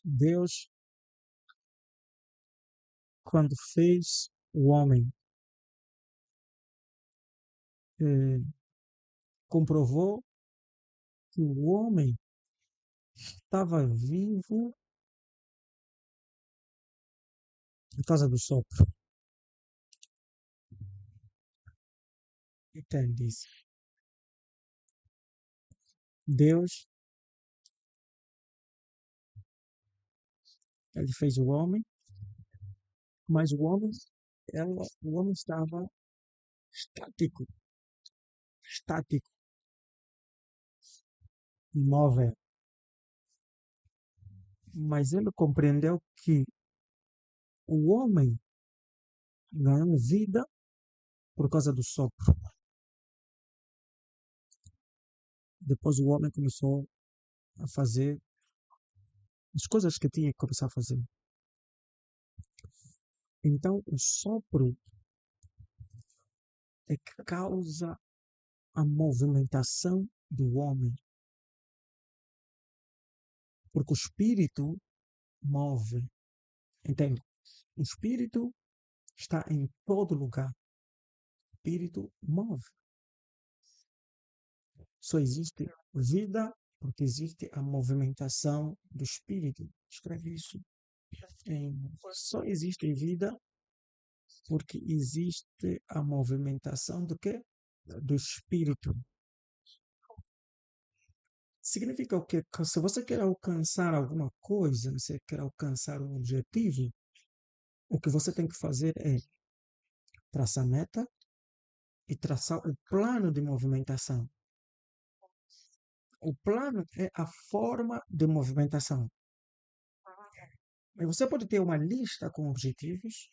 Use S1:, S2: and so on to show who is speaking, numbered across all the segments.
S1: Deus, quando fez o homem, eh, comprovou que o homem estava vivo por causa do sopro. Entende isso? Deus, ele fez o homem, mas o homem estava estático, estático, imóvel. Mas ele compreendeu que o homem ganhou vida por causa do sopro. Depois o homem começou a fazer as coisas que tinha que começar a fazer. Então, o sopro é que causa a movimentação do homem, porque o espírito move, entende? O espírito está em todo lugar. O espírito move. Só existe vida porque existe a movimentação do espírito. Escreve isso. Só existe vida porque existe a movimentação do quê? Do espírito. Significa o quê? Que se você quer alcançar alguma coisa, você quer alcançar um objetivo, o que você tem que fazer é traçar meta e traçar o plano de movimentação. O plano é a forma de movimentação. Mas você pode ter uma lista com objetivos,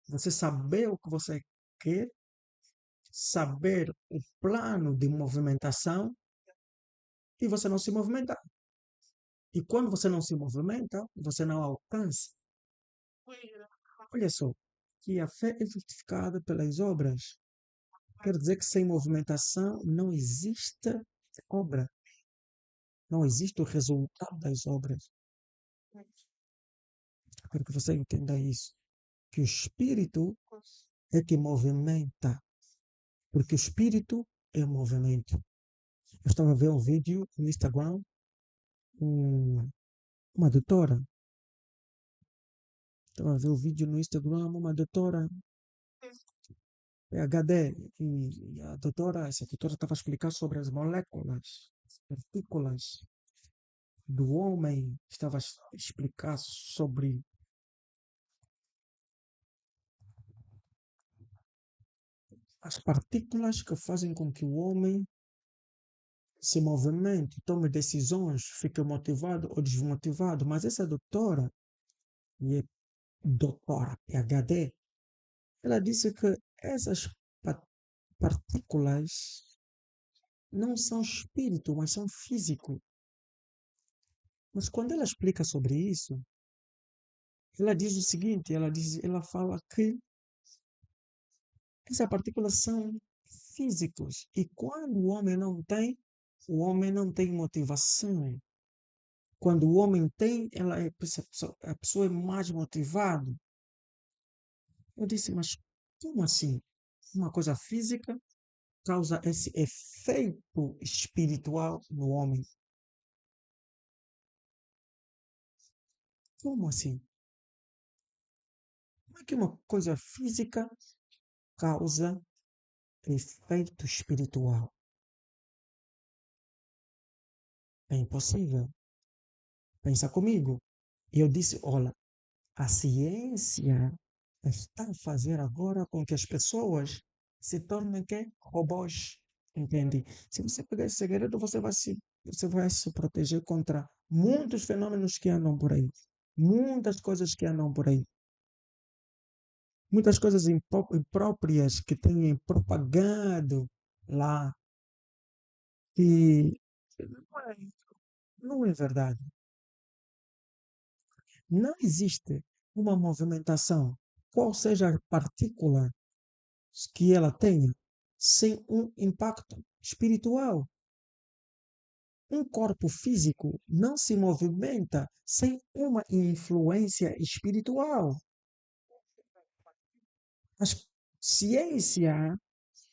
S1: você saber o que você quer, saber o plano de movimentação e você não se movimentar. E quando você não se movimenta, você não alcança. Olha só, que a fé é justificada pelas obras. Quer dizer que sem movimentação não existe obra. Não existe o resultado das obras. Quero que você entenda isso. Que o espírito é que movimenta. Porque o espírito é movimento. Eu estava a ver um vídeo no Instagram, um- uma doutora. Estava a ver um vídeo no Instagram, uma doutora PhD. E essa doutora estava a explicar sobre as moléculas, as partículas do homem. Estava a explicar sobre as partículas que fazem com que o homem se movimente, tome decisões, fique motivado ou desmotivado. Mas essa doutora, e é doutora PhD, ela disse que essas pa- partículas não são espírito, mas são físico. Mas quando ela explica sobre isso, ela diz o seguinte, ela fala que essas partículas são físicos e quando o homem não tem motivação. Quando o homem tem, a pessoa é mais motivada. Eu disse, mas como assim? Uma coisa física causa esse efeito espiritual no homem. Como assim? Como é que uma coisa física causa efeito espiritual? É impossível. Pensa comigo. E eu disse, olha, a ciência está a fazer agora com que as pessoas se tornem que? Robôs. Entende? Se você pegar esse segredo, você vai se proteger contra muitos fenômenos que andam por aí. Muitas coisas que andam por aí. Muitas coisas impróprias que têm propagado lá. E não é verdade. Não existe uma movimentação, qual seja a partícula que ela tenha, sem um impacto espiritual. um corpo físico não se movimenta sem uma influência espiritual. A ciência,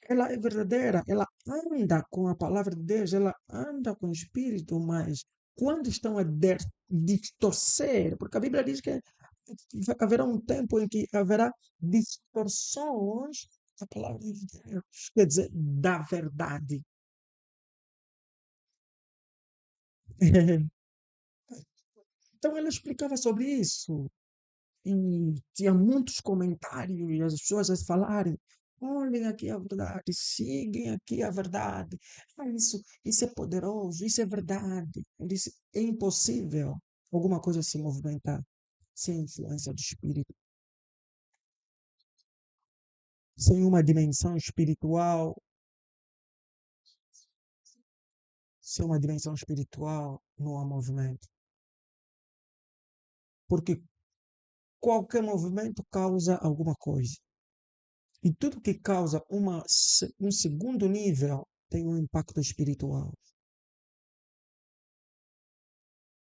S1: ela é verdadeira, ela anda com a palavra de Deus, ela anda com o Espírito, mas quando estão a distorcer, porque a Bíblia diz que haverá um tempo em que haverá distorções da palavra de Deus, quer dizer, da verdade. Então ela explicava sobre isso. E tinha muitos comentários, e as pessoas a falarem, olhem aqui a verdade, sigam aqui a verdade. Ah, isso é poderoso, isso é verdade. Eu disse, é impossível alguma coisa se movimentar sem influência do Espírito, sem uma dimensão espiritual, sem uma dimensão espiritual não há movimento. Porque qualquer movimento causa alguma coisa. E tudo que causa um segundo nível tem um impacto espiritual.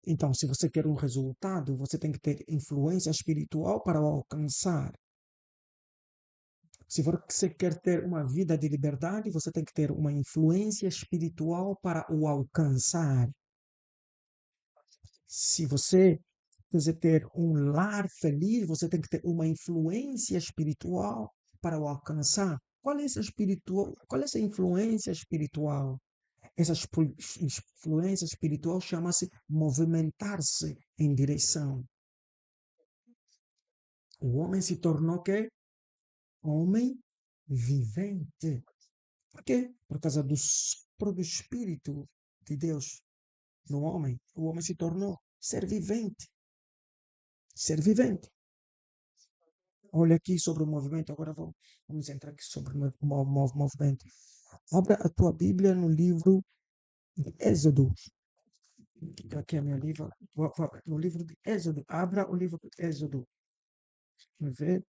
S1: Então, se você quer um resultado, você tem que ter influência espiritual para o alcançar. Se você quer ter uma vida de liberdade, você tem que ter uma influência espiritual para o alcançar. Se você quiser ter um lar feliz, você tem que ter uma influência espiritual para o alcançar. Qual é essa influência espiritual? Essa influência espiritual chama-se movimentar-se em direção. O homem se tornou quê? Homem vivente. Por quê? Por causa do sopro do Espírito de Deus no homem. O homem se tornou ser vivente. Ser vivente. Olha aqui sobre o movimento. Agora vamos entrar aqui sobre o movimento. Abra a tua Bíblia no livro de Êxodo. Aqui é a minha livro. No livro de Êxodo. Abra o livro de Êxodo. Vamos ver.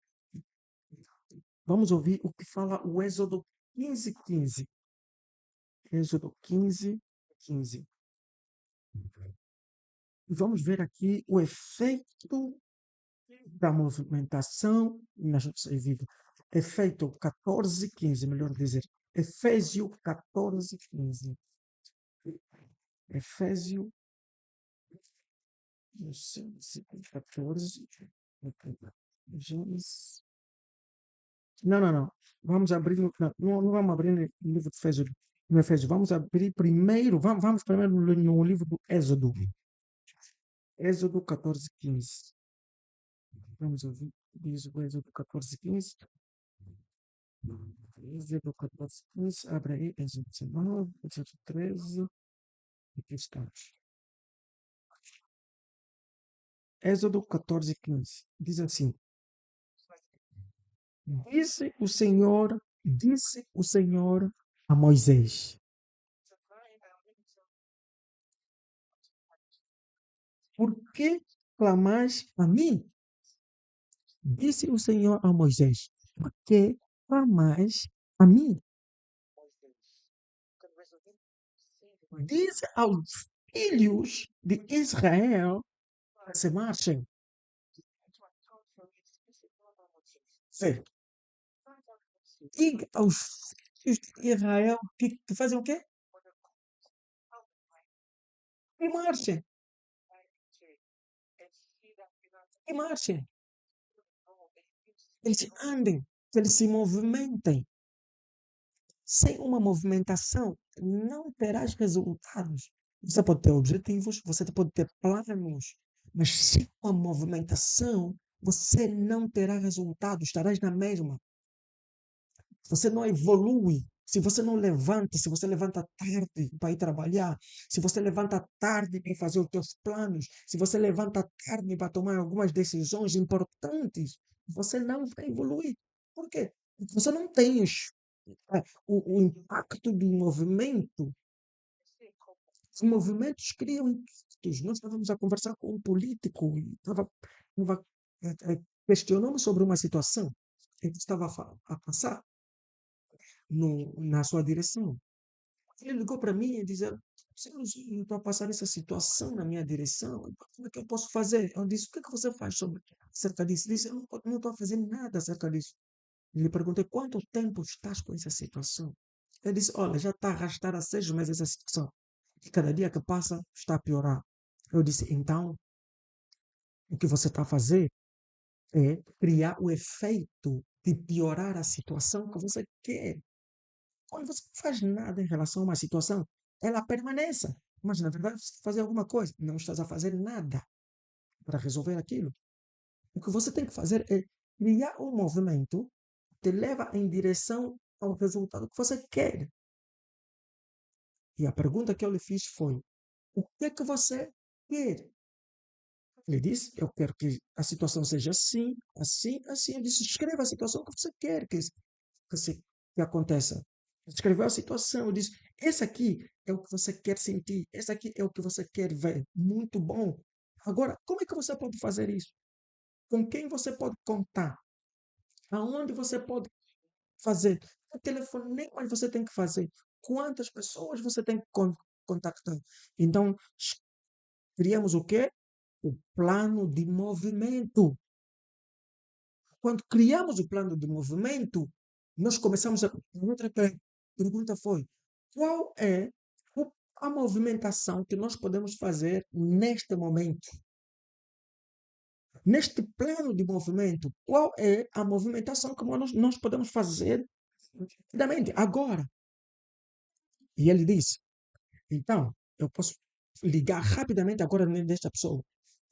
S1: Vamos ouvir o que fala o Êxodo 15:15. Êxodo 15:15. E vamos ver aqui o efeito da movimentação nas nossas vidas. Efeito 14:15, melhor dizer. Efésio 14:15. Efésio 14. Não, não, não. Vamos abrir. Não vamos abrir no livro de Efésio. No Efésio. Vamos abrir primeiro. Vamos primeiro no livro do Êxodo. Êxodo 14:15. Vamos ouvir. Diz o Êxodo 14:15. Êxodo 14:15. Abre aí. Êxodo 19. Êxodo 13. Aqui estamos. Êxodo 14:15. Diz assim: disse o Senhor a Moisés: por que clamais a mim? Disse o Senhor a Moisés: por que clamais a mim? Diz aos filhos de Israel que se marchem. Sim. Diga aos filhos de Israel que fazem o quê? Que marchem. Que marchem. Eles andem, que eles se movimentem. Sem uma movimentação, não terás resultados. Você pode ter objetivos, você pode ter planos, mas sem uma movimentação, você não terá resultados, estarás na mesma. Você não evolui. Se você não levanta, se você levanta tarde para ir trabalhar, se você levanta tarde para fazer os seus planos, se você levanta tarde para tomar algumas decisões importantes, você não vai evoluir. Por quê? Porque você não tem o impacto do movimento. Os movimentos criam impactos. Nós estávamos a conversar com um político e estava questionando sobre uma situação que estava a passar na sua direção. Ele ligou para mim e disse: "Você não está a passar essa situação na minha direção, como é que eu posso fazer?" Eu disse: "O que é que você faz acerca disso?" Ele disse: "Eu não estou a fazer nada acerca disso." Lhe perguntei: "Quanto tempo estás com essa situação?" Ele disse: "Olha, já está a arrastar há 6 meses essa situação. E cada dia que passa está a piorar." Eu disse: "Então, o que você está a fazer é criar o efeito de piorar a situação que você quer. Quando você não faz nada em relação a uma situação, ela permaneça. Mas, na verdade, você está a fazer alguma coisa. Não estás a fazer nada para resolver aquilo. O que você tem que fazer é criar um movimento que te leva em direção ao resultado que você quer." E a pergunta que eu lhe fiz foi: o que é que você quer? Ele disse: "Eu quero que a situação seja assim, assim, assim." Eu disse: "Escreva a situação que você quer que aconteça." Escreveu a situação. Eu disse: "Esse aqui é o que você quer sentir. Esse aqui é o que você quer ver. Muito bom. Agora, como é que você pode fazer isso? Com quem você pode contar? Aonde você pode fazer? Que telefonemas você tem que fazer? Quantas pessoas você tem que contactar?" Então, criamos o quê? O plano de movimento. Quando criamos o plano de movimento, nós começamos a. Outra pergunta foi: qual é a movimentação que nós podemos fazer neste momento? Neste plano de movimento, qual é a movimentação que nós podemos fazer rapidamente, agora? E ele disse: "Então, eu posso ligar rapidamente agora nesta pessoa.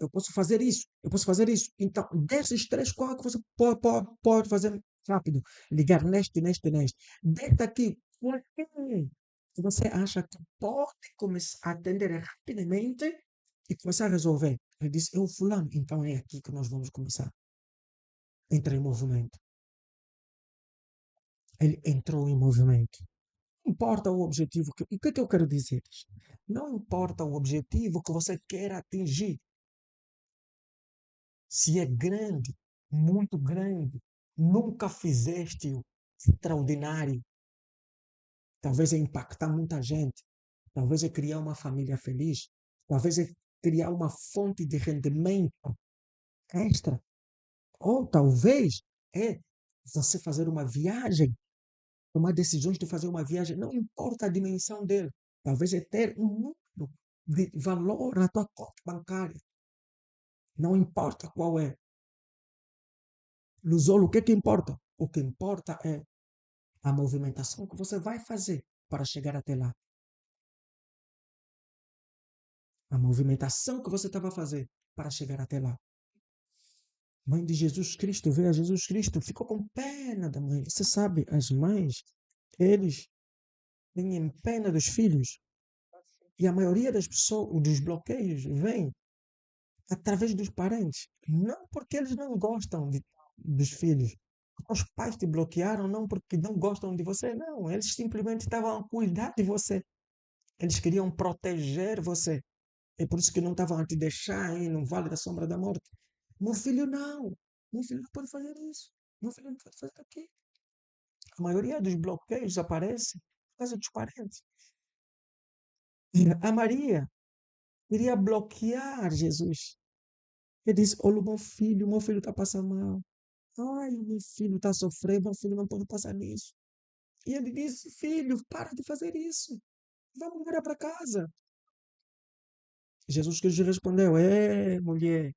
S1: Eu posso fazer isso, eu posso fazer isso. Então, desses três, qual é que você pode fazer rápido? Ligar neste, neste, neste. Deste aqui, qual é que você acha que pode começar a atender rapidamente e começar a resolver?" Ele disse: "É o fulano." Então, é aqui que nós vamos começar. Entra em movimento. Ele entrou em movimento. Não importa o objetivo. O que é que eu quero dizer? Não importa o objetivo que você quer atingir. Se é grande, muito grande, nunca fizeste o extraordinário. Talvez é impactar muita gente. Talvez é criar uma família feliz. Talvez é criar uma fonte de rendimento extra. Ou talvez é você fazer uma viagem, tomar decisões de fazer uma viagem. Não importa a dimensão dele. Talvez é ter um número de valor na tua conta bancária. Não importa qual é. Luzolo, o que é que importa? O que importa é a movimentação que você vai fazer para chegar até lá. A movimentação que você estava a fazer para chegar até lá. Mãe de Jesus Cristo, veio a Jesus Cristo, ficou com pena da mãe. Você sabe, as mães, eles têm pena dos filhos. E a maioria das pessoas, dos bloqueios, vem através dos parentes. Não porque eles não gostam dos filhos. Os pais te bloquearam não porque não gostam de você, não. Eles simplesmente estavam a cuidar de você. Eles queriam proteger você. É por isso que não estavam a te deixar aí no vale da sombra da morte. Meu filho não. Meu filho não pode fazer isso. Meu filho não pode fazer aquilo. A maioria dos bloqueios aparece por causa dos parentes. A Maria queria bloquear Jesus. Ele disse: "Olha, o meu filho está passando mal. Ai, o meu filho está sofrendo, meu filho não pode passar nisso." E ele disse: "Filho, para de fazer isso. Vamos embora para casa." Jesus Cristo respondeu: "É, mulher.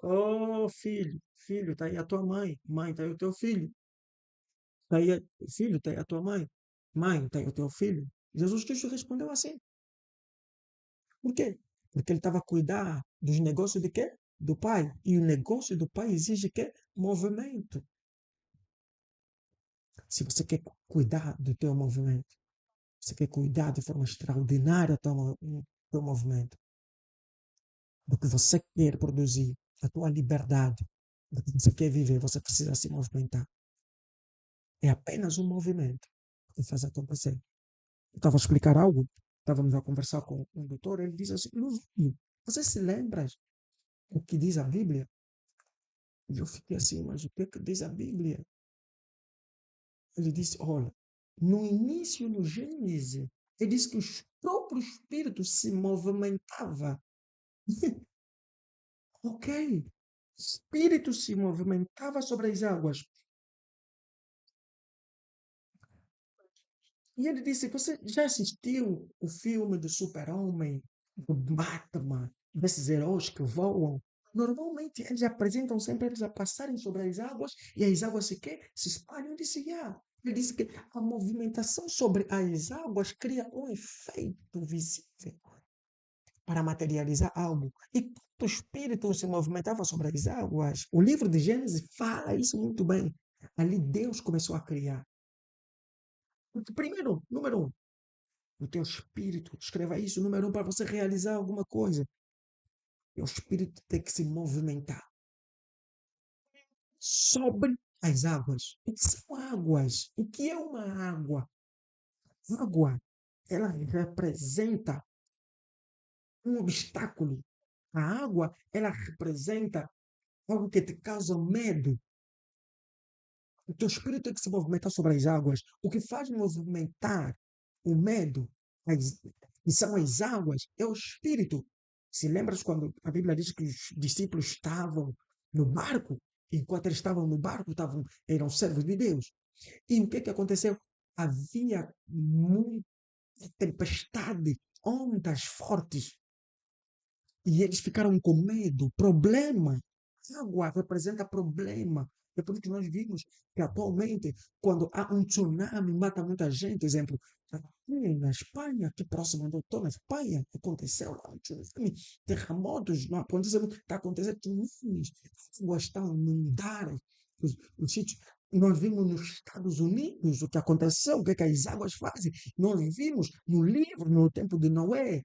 S1: Oh, filho, filho, está aí a tua mãe. Mãe, está aí o teu filho. Tá aí, filho, está aí a tua mãe. Mãe, está aí o teu filho." Jesus Cristo respondeu assim. Por quê? Porque ele estava a cuidar dos negócios de quê? Do pai. E o negócio do pai exige quê? Movimento. Se você quer cuidar do teu movimento, você quer cuidar de forma extraordinária do teu movimento, do que você quer produzir, da tua liberdade, do que você quer viver, você precisa se movimentar. É apenas um movimento que faz acontecer. Eu estava a explicar algo, estávamos a conversar com um doutor, ele diz assim: "Luzinho, você se lembra o que diz a Bíblia?" E eu fiquei assim: "Mas o que é que diz a Bíblia?" Ele disse: "Olha, no início, no Gênesis, Ele disse que o próprio Espírito se movimentava. Ok. O Espírito se movimentava sobre as águas. E ele disse: Você já assistiu o filme do Super-Homem, do Batman, desses heróis que voam? Normalmente eles apresentam sempre eles a passarem sobre as águas e as águas se, quê? Se espalham. Ele disse: "Yeah." Ele disse que a movimentação sobre as águas cria um efeito visível para materializar algo. E quando o Espírito se movimentava sobre as águas, o livro de Gênesis fala isso muito bem. Ali Deus começou a criar. Porque, primeiro, número um, o teu espírito, escreva isso, número um, para você realizar alguma coisa. O espírito tem que se movimentar sobre as águas. O que são águas? O que é uma água? Água, ela representa um obstáculo. A água, ela representa algo que te causa medo. O teu espírito tem que se movimentar sobre as águas. O que faz movimentar o medo, as, que são as águas, é o espírito. Se lembras quando a Bíblia diz que os discípulos estavam no barco, enquanto eles estavam no barco, eram servos de Deus. E o que que aconteceu? Havia muita tempestade, ondas fortes, e eles ficaram com medo, problema. Água representa problema. É por isso que nós vimos que atualmente, quando há um tsunami, mata muita gente. Exemplo, aqui na Espanha, aqui próximo onde eu estou, na Espanha, aconteceu lá um tsunami, terremotos, não aconteceu, está acontecendo tsunamis, as águas estão a inundar os sítios. Nós vimos nos Estados Unidos o que aconteceu, o que, é que as águas fazem. Nós vimos no livro, no tempo de Noé,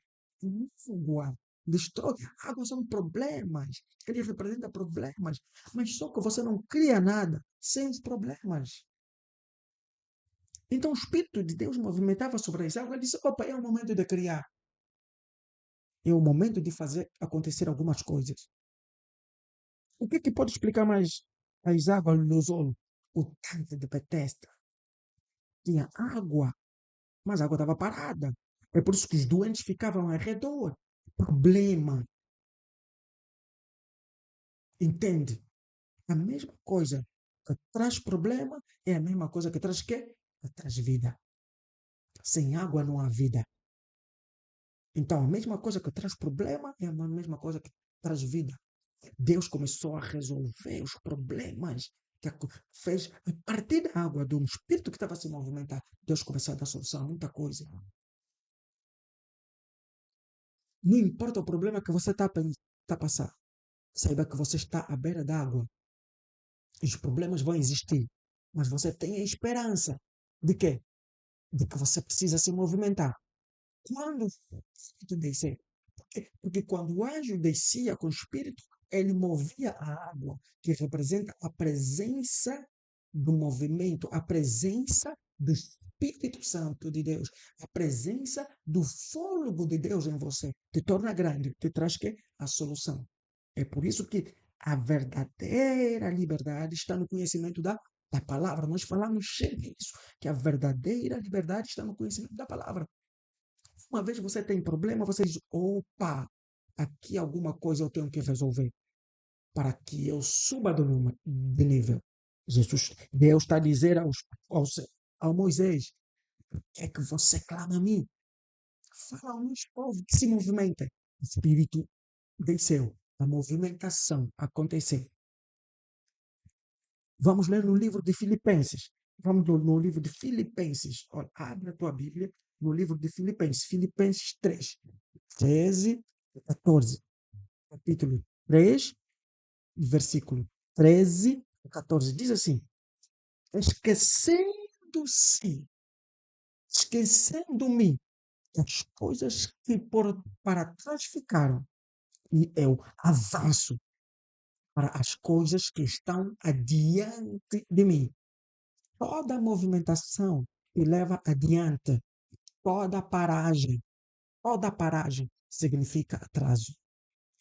S1: água destrói. Água são problemas. Ele representa problemas. Mas só que você não cria nada sem os problemas. Então o Espírito de Deus movimentava sobre as águas. Ele disse: opa, é o momento de criar. É o momento de fazer acontecer algumas coisas. O que, é que pode explicar mais as águas no Zolo? O tanque de Bethesda tinha água, mas a água estava parada. É por isso que os doentes ficavam ao redor. Problema. Entende? A mesma coisa que traz problema é a mesma coisa que traz quê? Que traz vida. Sem água não há vida. Então, a mesma coisa que traz problema é a mesma coisa que traz vida. Deus começou a resolver os problemas que fez a partir da água, de um espírito que estava a se movimentar. Deus começou a dar solução a muita coisa. Não importa o problema que você está a passar. Saiba que você está à beira d'água. Os problemas vão existir. Mas você tem a esperança de quê? De que você precisa se movimentar. Quando o Espírito descer, porque quando o anjo descia com o Espírito, ele movia a água, que representa a presença do movimento, a presença do Espírito Santo de Deus, a presença do fôlego de Deus em você. Te torna grande, te traz que a solução. É por isso que a verdadeira liberdade está no conhecimento da palavra. Nós falamos sempre isso, que a verdadeira liberdade está no conhecimento da palavra. Uma vez você tem problema, você diz: opa, aqui alguma coisa eu tenho que resolver para que eu suba de nível. Deus está a dizer ao Moisés: é que você clama a mim. Fala aos povos que se movimentem. O Espírito desceu. A movimentação aconteceu. Vamos ler no livro de Filipenses. Vamos no livro de Filipenses. Olha, abre a tua Bíblia no livro de Filipenses. Filipenses 3, 13 e 14. Capítulo 3, versículo 13 e 14. Diz assim: esquecendo-se, esquecendo-me das coisas que para trás ficaram, e eu avanço para as coisas que estão adiante de mim. Toda movimentação te leva adiante. Toda paragem significa atraso.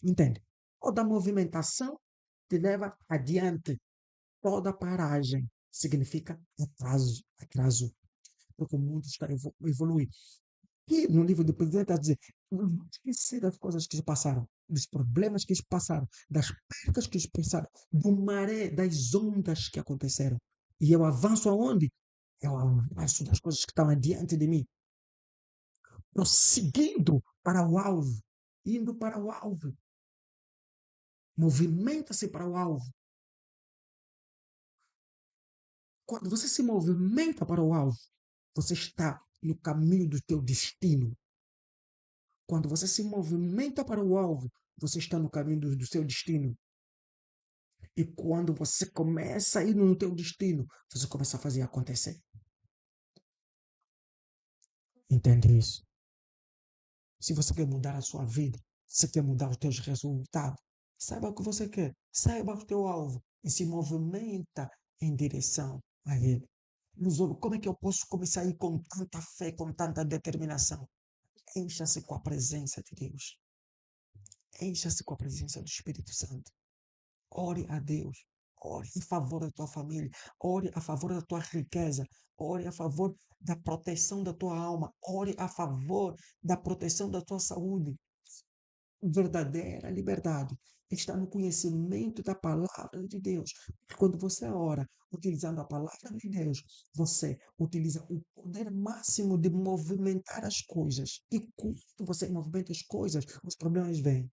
S1: Entende? Toda movimentação te leva adiante. Toda paragem significa atraso. Porque o mundo está evoluindo. aqui no livro do presidente está a dizer, não vou esquecer das coisas que se passaram, dos problemas que se passaram, das percas que se passaram, do maré, das ondas que aconteceram. E eu avanço aonde? Eu avanço das coisas que estão adiante de mim, prosseguindo para o alvo, indo para o alvo. Movimenta-se para o alvo. Quando você se movimenta para o alvo, você está no caminho do teu destino. Quando você se movimenta para o alvo, você está no caminho do seu destino. E quando você começa a ir no teu destino, você começa a fazer acontecer. Entende isso? Se você quer mudar a sua vida, se quer mudar os teus resultados, saiba o que você quer, saiba o teu alvo e se movimenta em direção a ele. Luzolo, como é que eu posso começar a ir com tanta fé, com tanta determinação? Encha-se com a presença de Deus. Encha-se com a presença do Espírito Santo. Ore a Deus. Ore em favor da tua família. Ore a favor da tua riqueza. Ore a favor da proteção da tua alma. Ore a favor da proteção da tua saúde. Verdadeira liberdade está no conhecimento da palavra de Deus. Quando você ora utilizando a palavra de Deus, você utiliza o poder máximo de movimentar as coisas. E quando você movimenta as coisas, os problemas vêm.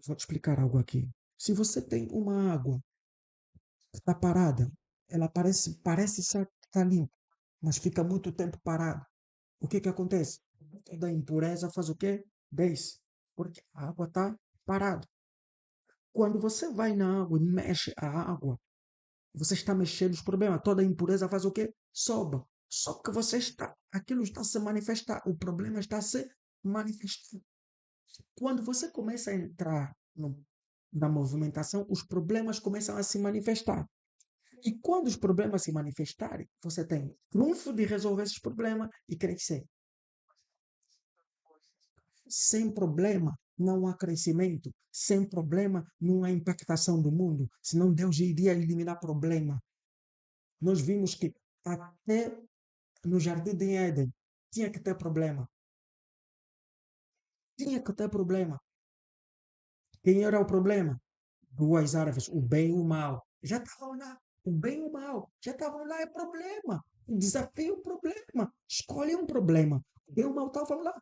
S1: Vou te explicar algo aqui. Se você tem uma água que está parada, ela parece estar limpa, mas fica muito tempo parada. O que que acontece? Toda a impureza faz o quê? Desce, porque a água está parada. Quando você vai na água e mexe a água, você está mexendo os problemas. Toda a impureza faz o quê? Sobe. Só que aquilo está a se manifestar. O problema está a se manifestar. Quando você começa a entrar na movimentação, os problemas começam a se manifestar. E quando os problemas se manifestarem, você tem trunfo de resolver esses problemas e crescer. Sem problema não há crescimento. Sem problema não há impactação do mundo. Senão Deus iria eliminar problema. Nós vimos que até no Jardim de Éden tinha que ter problema. Tinha que ter problema. Quem era o problema? Duas árvores, o bem e o mal. Já estavam lá. O bem e o mal. Já estavam lá, é problema. O desafio é um problema. Escolhe um problema. O bem e o mal estavam lá.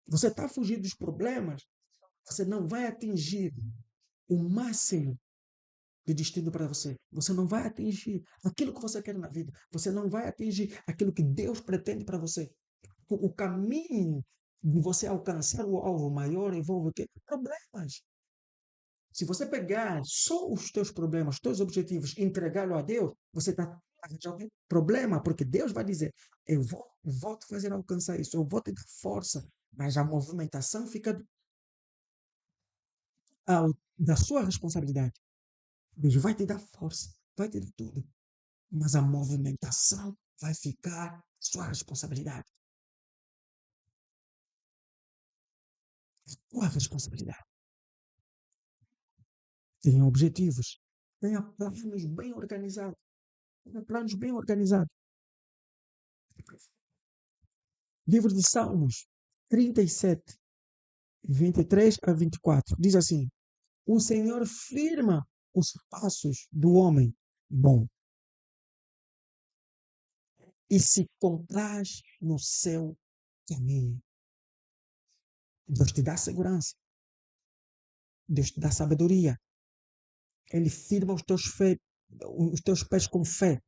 S1: Você está fugindo dos problemas, você não vai atingir o máximo de destino para você. Você não vai atingir aquilo que você quer na vida. Você não vai atingir aquilo que Deus pretende para você. O caminho de você alcançar o alvo maior envolve o quê? Problemas. Se você pegar só os teus problemas, os teus objetivos e entregá-lo a Deus, você está arranjando problema, porque Deus vai dizer: vou te fazer alcançar isso, eu vou te dar força, mas a movimentação fica da sua responsabilidade. Deus vai te dar força, vai te dar tudo, mas a movimentação vai ficar sua responsabilidade. Tua responsabilidade. Tenha objetivos, tenha planos bem organizados. Tenha planos bem organizados. Livro de Salmos 37, 23 a 24. Diz assim: o Senhor firma os passos do homem bom e se compraz no seu caminho. Deus te dá segurança. Deus te dá sabedoria. Ele firma os teus pés com fé.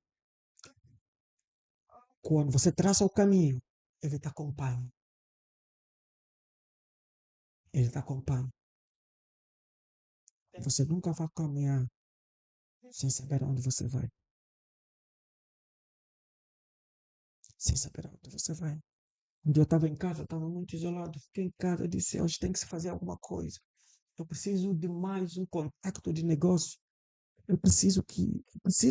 S1: Quando você traça o caminho, ele te acompanha. Ele te acompanha. Você nunca vai caminhar sem saber onde você vai. Sem saber onde você vai. Um dia eu estava em casa, estava muito isolado. Fiquei em casa, eu disse: hoje tem que se fazer alguma coisa. Eu preciso de mais um contato de negócio. Eu preciso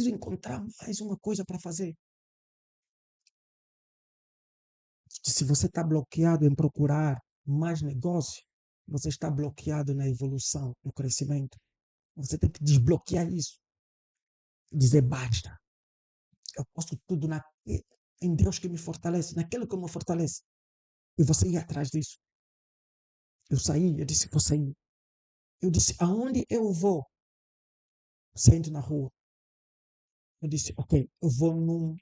S1: encontrar mais uma coisa para fazer. Se você está bloqueado em procurar mais negócio, você está bloqueado na evolução, no crescimento. Você tem que desbloquear isso. Dizer basta. Eu posso tudo em Deus que me fortalece, naquele que me fortalece. E você ia atrás disso. Eu saí, eu disse, vou sair. Eu disse, aonde eu vou? Saindo na rua. Eu disse, ok, eu vou num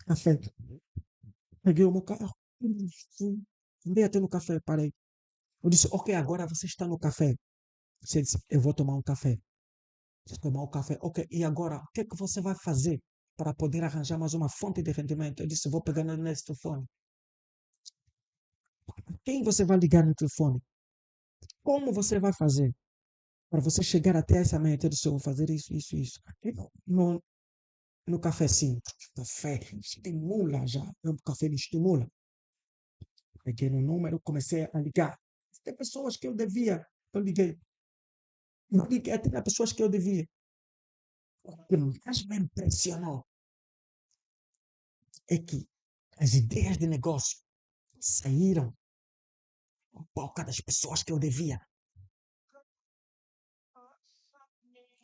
S1: café. Peguei o meu carro, fui, andei até no café, parei. Eu disse, ok, agora você está no café. Você disse, eu vou tomar um café. Vou tomar um café. Ok, e agora, o que é que você vai fazer para poder arranjar mais uma fonte de rendimento? Eu disse, vou pegar nesse telefone. Quem você vai ligar no telefone? Como você vai fazer para você chegar até essa meta? Eu disse, eu vou fazer isso, isso, isso. E no café, sim. Café estimula já. O café me estimula. Peguei no número, comecei a ligar. Tem pessoas que eu devia. Eu liguei. Eu liguei até as pessoas que eu devia. O que mais me impressionou é que as ideias de negócio saíram um pouco das pessoas que eu devia.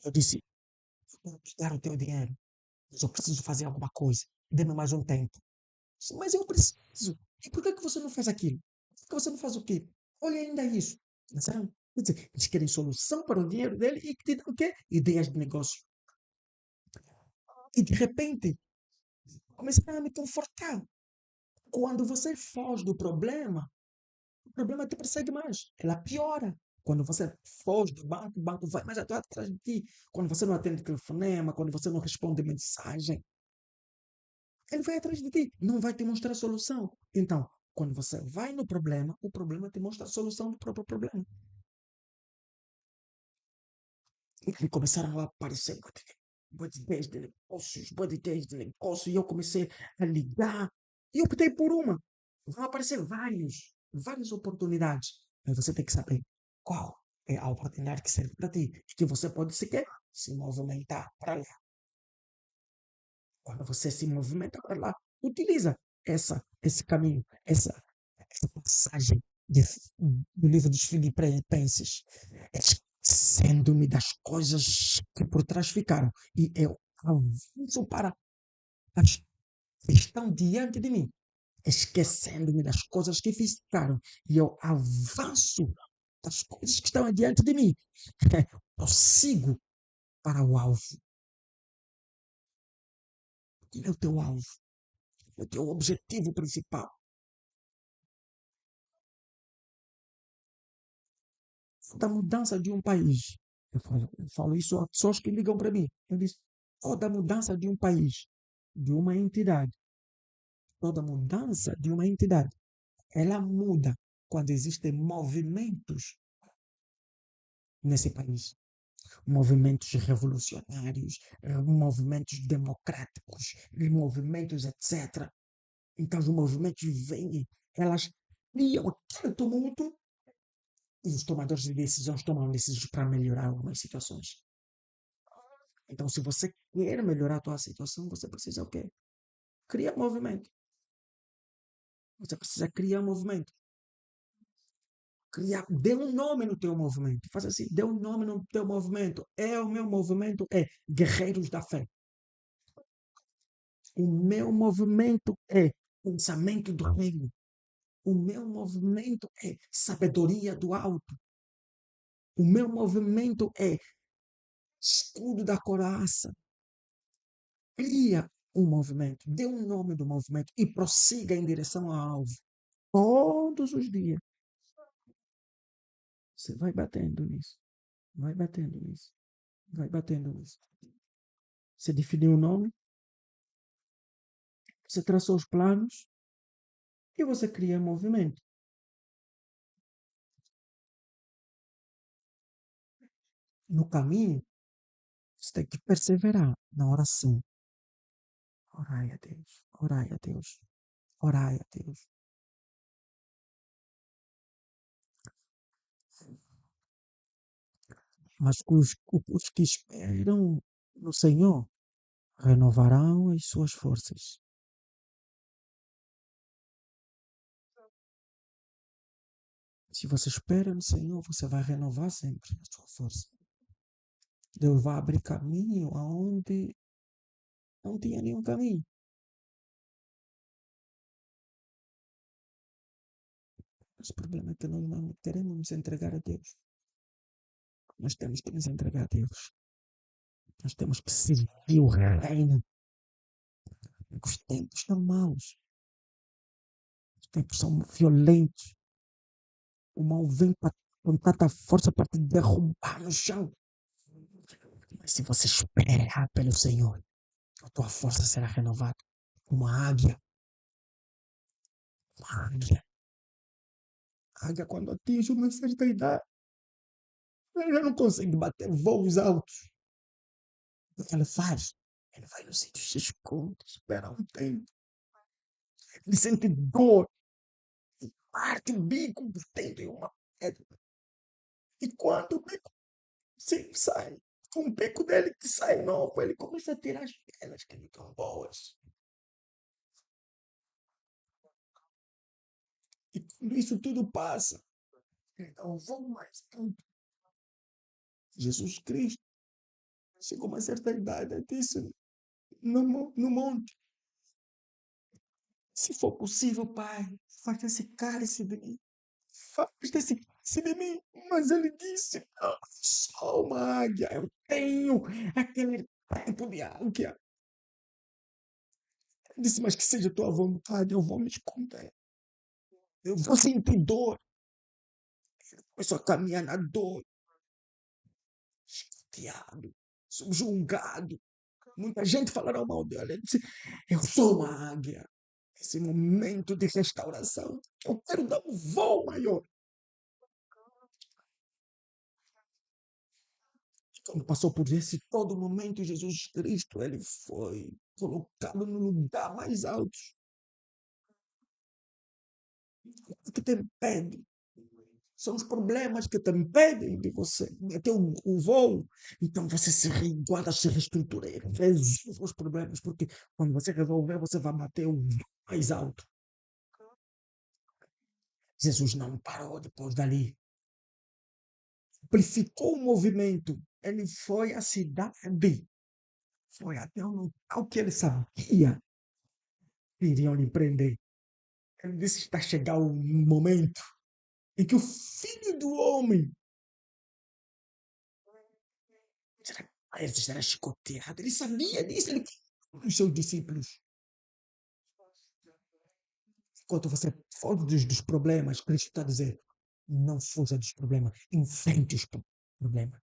S1: Eu disse, vou pegar o teu dinheiro, mas eu preciso fazer alguma coisa. Dê-me mais um tempo. Mas eu preciso. E por que você não faz aquilo? Por que você não faz o quê? Olha ainda isso. Pensaram? Quer dizer, eles querem solução para o dinheiro dele e que te dão o quê? Ideias de negócio. E de repente, começaram a me confortar. Quando você foge do problema, o problema te persegue mais. Ela piora. Quando você foge do banco, o banco vai mais atrás de ti. Quando você não atende telefonema, quando você não responde mensagem, ele vai atrás de ti. Não vai te mostrar a solução. Então, quando você vai no problema, o problema te mostra a solução do próprio problema. E começaram a aparecer bué de ideias de negócio, e eu comecei a ligar, e optei por uma. Vão aparecer várias oportunidades, mas você tem que saber qual é a oportunidade que serve para ti, e que você pode sequer se movimentar para lá. Quando você se movimenta para lá, utiliza esse caminho, essa passagem de, do livro dos Filipenses, esquecendo-me das coisas que por trás ficaram, e eu avanço para as que estão diante de mim, esquecendo-me das coisas que ficaram, e eu avanço das coisas que estão diante de mim, prossigo para o alvo. Qual é o teu alvo? O teu objetivo principal? Da mudança de um país. Eu falo isso a pessoas que ligam para mim. Eu disse, toda mudança de um país, de uma entidade, toda mudança de uma entidade, ela muda quando existem movimentos nesse país. Movimentos revolucionários, movimentos democráticos, movimentos etc. Então os movimentos vêm, elas criam aquele tumulto e os tomadores de decisões tomam decisões para melhorar algumas situações. Então, se você quer melhorar a tua situação, você precisa o quê? Criar movimento. Você precisa criar movimento. Dê um nome no teu movimento. Faz assim, dê um nome no teu movimento. O meu movimento é Guerreiros da Fé. O meu movimento é pensamento do reino. O meu movimento é sabedoria do alto. O meu movimento é estudo da coraça. Cria um movimento, dê um nome do movimento e prossiga em direção ao alvo. Todos os dias. Você vai batendo nisso. Vai batendo nisso. Vai batendo nisso. Você definiu o nome, você traçou os planos e você cria movimento. No caminho, você tem que perseverar na oração. Orai a Deus, orai a Deus, orai a Deus. Mas os que esperam no Senhor renovarão as suas forças. Se você espera no Senhor, você vai renovar sempre a sua força. Deus vai abrir caminho aonde não tinha nenhum caminho. Mas o problema é que nós não queremos nos entregar a Deus. Nós temos que nos entregar a Deus. Nós temos que servir o reino. Porque os tempos são maus. Os tempos são violentos. O mal vem com tanta força para te derrubar no chão. Mas se você esperar pelo Senhor, a tua força será renovada. Uma águia. Uma águia. A águia, quando atinge uma certa idade, ela já não consegue bater voos altos. O que ela faz? Ele vai no sítio, se esconde, espera um tempo. Ele sente dor, parte o bico, tem uma pedra. E quando o bico sempre sai, com o bico dele que sai novo, ele começa a tirar as pedras que não estão boas. E quando isso tudo passa, ele dá um voo mais alto. Jesus Cristo chegou a uma certa idade e disse no monte: se for possível, Pai, faz esse cálice de mim. Faz desse cálice de mim. Mas ele disse: não, só uma águia. Eu tenho aquele tempo de águia. Ele disse: mas que seja tua vontade, eu vou me esconder. Eu vou sentir dor. Começou a caminhar na dor, chateado, subjugado. Muita gente falará mal dele. Ele disse: eu sou uma águia. Esse momento de restauração, eu quero dar um voo maior. Quando passou por esse todo momento, Jesus Cristo, ele foi colocado no lugar mais alto. O que te impede? São os problemas que te impedem de você meter o voo. Então você se guarda, se reestrutura e resolve os problemas, porque quando você resolver, você vai bater o voo mais alto. Jesus não parou depois dali. Amplificou o movimento. Ele foi à cidade. Foi até um local que ele sabia que iriam lhe prender. Ele disse: está a chegar o momento em que o filho do homem será chicoteado. Ele sabia disso. Ele os seus discípulos. Enquanto você foge dos problemas, Cristo está a dizer: não fuja dos problemas, enfrente os problemas.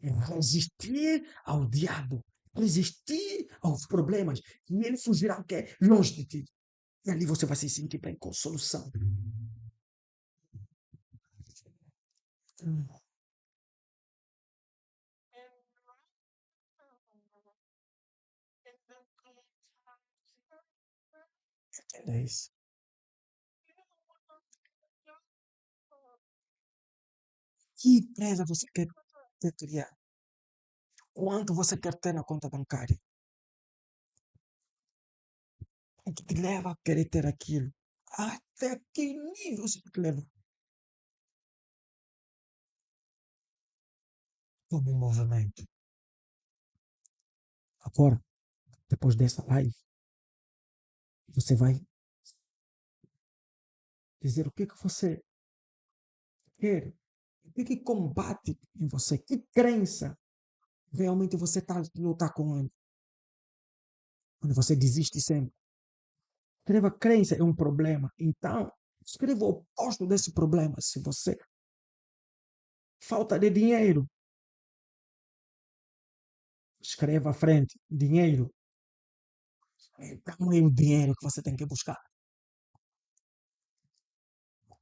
S1: Resistir ao diabo, resistir aos problemas, e ele fugirá o quê? Longe de ti. E ali você vai se sentir bem com solução. É isso. Que empresa você quer criar? Quanto você quer ter na conta bancária? O que te leva a querer ter aquilo? Até que nível isso te leva? Como um movimento. Agora, depois dessa live, você vai dizer o que você quer, o que combate em você, que crença realmente você está a lutar com ele. Quando você desiste sempre. Escreva crença é um problema. Então, escreva o oposto desse problema. Se você falta de dinheiro, escreva à frente, dinheiro. Então é o dinheiro que você tem que buscar.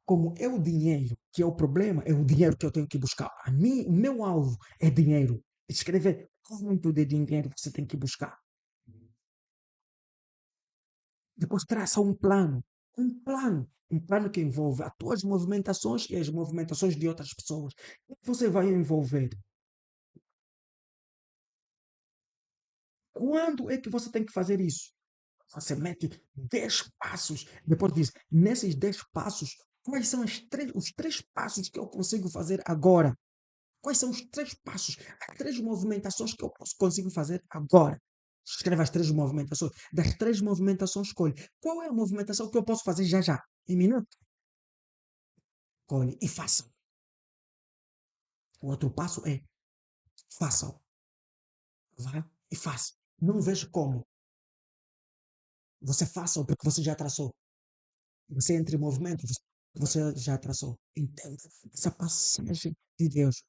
S1: Como é o dinheiro que é o problema, é o dinheiro que eu tenho que buscar. A mim, o meu alvo é dinheiro. Escrever quanto de dinheiro você tem que buscar. Depois traça um plano. Um plano. Um plano que envolve as tuas movimentações e as movimentações de outras pessoas. O que você vai envolver? Quando é que você tem que fazer isso? Você mete 10 passos. Depois diz, nesses 10 passos, quais são os três passos que eu consigo fazer agora? Quais são os três passos, as três movimentações que eu consigo fazer agora? Escreva as três movimentações. Das três movimentações, escolhe. Qual é a movimentação que eu posso fazer já já? Em minuto? Escolhe e façam. O outro passo é façam. Vá e faça. Não vejo como. Você faça porque você já traçou. Você entra em movimento, você já traçou. Entenda essa passagem de Deus.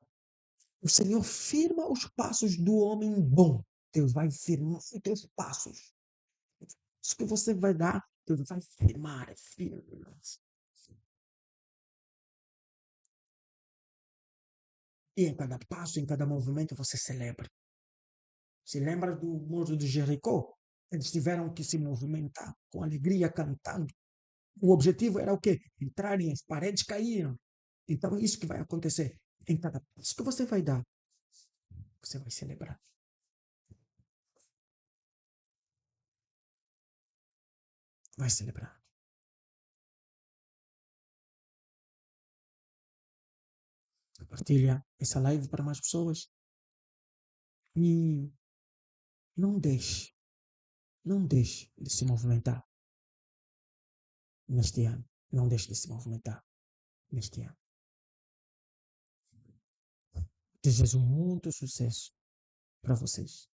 S1: O Senhor firma os passos do homem bom. Deus vai firmar os teus passos. Isso que você vai dar, Deus vai firmar. É firme. E em cada passo, em cada movimento, você celebra. Se lembra do Muro de Jericó? Eles tiveram que se movimentar com alegria, cantando. O objetivo era o quê? Entrarem, as paredes caíram. Então, é isso que vai acontecer. Em cada passo que você vai dar, você vai celebrar. Vai celebrar. Compartilha essa live para mais pessoas. E não deixe, não deixe de se movimentar neste ano. Não deixe de se movimentar neste ano. Desejo muito sucesso para vocês.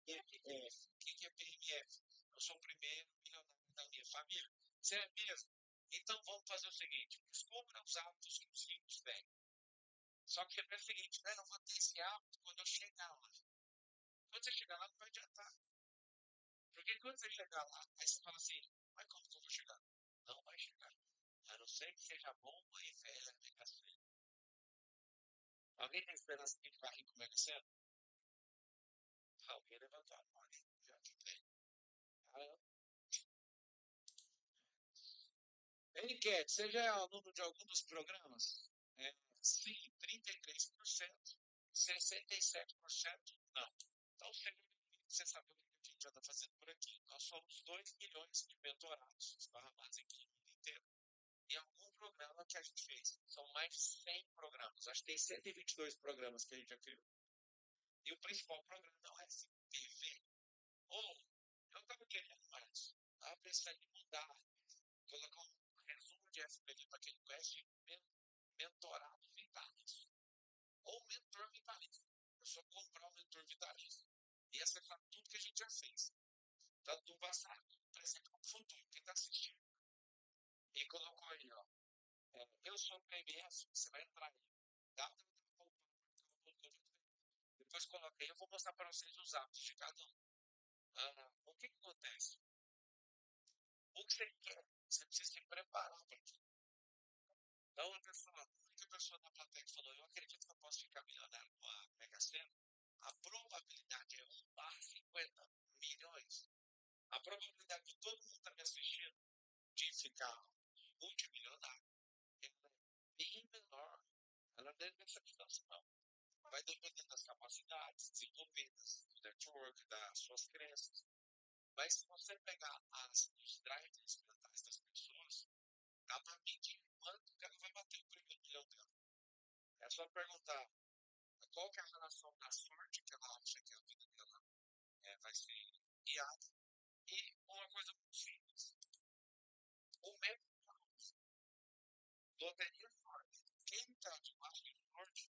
S1: PMF. O que é PMF? Eu sou o primeiro milionário da minha família. Você é mesmo? Então vamos fazer o seguinte: descubra os hábitos que os ricos têm. Só que é o seguinte, né? Eu vou ter esse hábito quando eu chegar lá. Quando você chegar lá, não vai adiantar. Porque quando você chegar lá, aí você fala assim: mas como que eu vou chegar? Não vai chegar. A não ser que seja bomba e velha Mega Sena. Alguém tem esperança de ficar rico Mega Sena? Alguém levantou a mão ali. Já que tem. Ah, Enquete, você já é aluno de algum dos programas? Sim, 33%. 67% não. Então, você sabe o que a gente já está fazendo por aqui. Nós somos 2 milhões de mentorados esparramados aqui no mundo inteiro. E algum programa que a gente fez. São mais de 100 programas. Acho que tem 122 programas que a gente já criou. E o principal programa não é TV. Ou, eu estava querendo mais. Estava pensando em mudar. Colocar um resumo de FPV para quem não conhece, mentorado vitalício. Ou mentor vitalício. É só comprar um mentor vitalício. E acessar tudo que a gente já fez. Tanto no passado, no presente como no futuro. Quem está assistindo. E colocou aí, ó. Eu sou o PMS, você vai entrar aí. Depois coloca aí, eu vou mostrar para vocês os hábitos de cada um. O que acontece? O que você quer, você precisa se preparar para aquilo. Então, a única pessoa da plateia que falou, eu acredito que eu posso ficar milionário com a Mega Sena, a probabilidade é 1/50 milhões. A probabilidade de todo mundo estar me assistindo de ficar multimilionário é bem menor. Ela não é nessa distância, não. Vai depender das capacidades desenvolvidas, do network, das suas crenças.
S2: Mas se você pegar os drivers mentais das pessoas, dá para medir quanto que ela vai bater o primeiro milhão dela. É só perguntar qual que é a relação da sorte que ela acha que a vida dela vai ser guiada. E uma coisa muito simples. O mesmo loteria sorte. Quem está debaixo de sorte